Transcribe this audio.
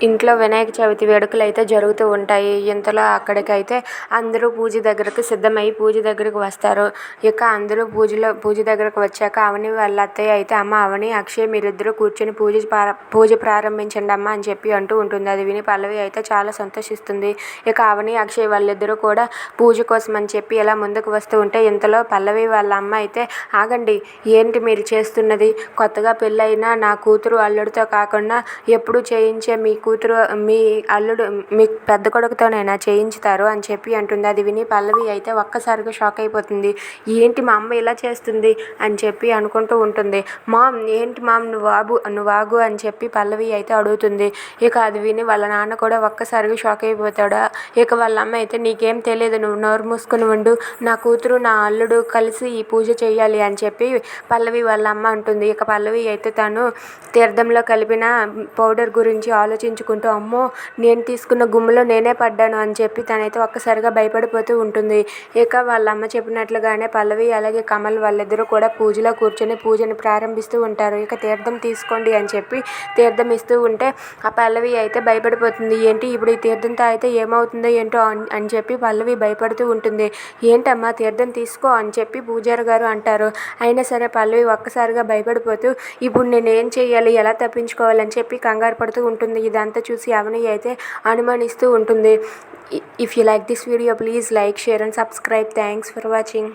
ఇంట్లో వినాయక చవితి వేడుకలు అయితే జరుగుతూ ఉంటాయి. ఇంతలో అక్కడికైతే అందరూ పూజ దగ్గరకు సిద్ధమై పూజ దగ్గరకు వస్తారు. ఇక అందరూ పూజ దగ్గరకు వచ్చాక అవని వాళ్ళ అత్తయ్య అయితే అమ్మ అవని, అక్షయ్ మీరిద్దరూ కూర్చొని పూజ ప్రారంభించండి అమ్మ అని చెప్పి అంటూ ఉంటుంది. అది విని పల్లవి అయితే చాలా సంతోషిస్తుంది. ఇక అవని, అక్షయ్ వాళ్ళిద్దరూ కూడా పూజ కోసం అని చెప్పి ఇలా ముందుకు వస్తూ ఉంటే ఇంతలో పల్లవి వాళ్ళ అమ్మ అయితే ఆగండి, ఏంటి మీరు చేస్తున్నది? కొత్తగా పెళ్ళైన నా కూతురు అల్లుడితో కాకుండా ఎప్పుడు చేయించే మీ అల్లుడు మీ పెద్ద కొడుకుతోనైనా చేయించుతారు అని చెప్పి అంటుంది. అది విని పల్లవి అయితే ఒక్కసారిగా షాక్ అయిపోతుంది. ఏంటి మా అమ్మ ఇలా చేస్తుంది అని చెప్పి అనుకుంటూ ఉంటుంది. మామ్ ఏంటి మామ్ నువ్వు ఆగు అని చెప్పి పల్లవి అయితే అడుగుతుంది. ఇక అది విని వాళ్ళ నాన్న కూడా ఒక్కసారిగా షాక్ అయిపోతాడు. ఇక వాళ్ళ అమ్మ అయితే నీకేం తెలియదు, నువ్వు నోరు మూసుకుని ఉండు, నా కూతురు నా అల్లుడు కలిసి ఈ పూజ చేయాలి అని చెప్పి పల్లవి వాళ్ళ అమ్మ అంటుంది. ఇక పల్లవి అయితే తను తీర్థంలో కలిపిన పౌడర్ గురించి ఆలోచించుకుంటూ అమ్మో నేను తీసుకున్న గుమ్ములో నేనే పడ్డాను అని చెప్పి తనైతే ఒక్కసారిగా భయపడిపోతూ ఉంటుంది. ఇక వాళ్ళ అమ్మ చెప్పినట్లుగానే పల్లవి అలాగే కమల్ వాళ్ళిద్దరూ కూడా పూజలో కూర్చొని పూజని ప్రారంభిస్తూ ఉంటారు. ఇక తీర్థం తీసుకోండి అని చెప్పి తీర్థం ఇస్తూ ఉంటే ఆ పల్లవి అయితే భయపడిపోతుంది. ఏంటి ఇప్పుడు ఈ తీర్థంతో అయితే ఏమవుతుందో ఏంటో అని చెప్పి పల్లవి భయపడుతూ ఉంటుంది. ఏంటమ్మా తీర్థం తీసుకో అని చెప్పి పూజారి గారు అంటారు. అయినా సరే పల్లవి ఒక్కసారిగా భయపడిపోతూ ఇప్పుడు నేనేం చేయాలి, ఎలా తప్పించుకోవాలని చెప్పి కంగారు పడుతూ ఉంటుంది. ఇదంతా చూసి అవని అయితే అనుమానిస్తూ ఉంటుంది. If you like this video please like, share and subscribe. Thanks for watching.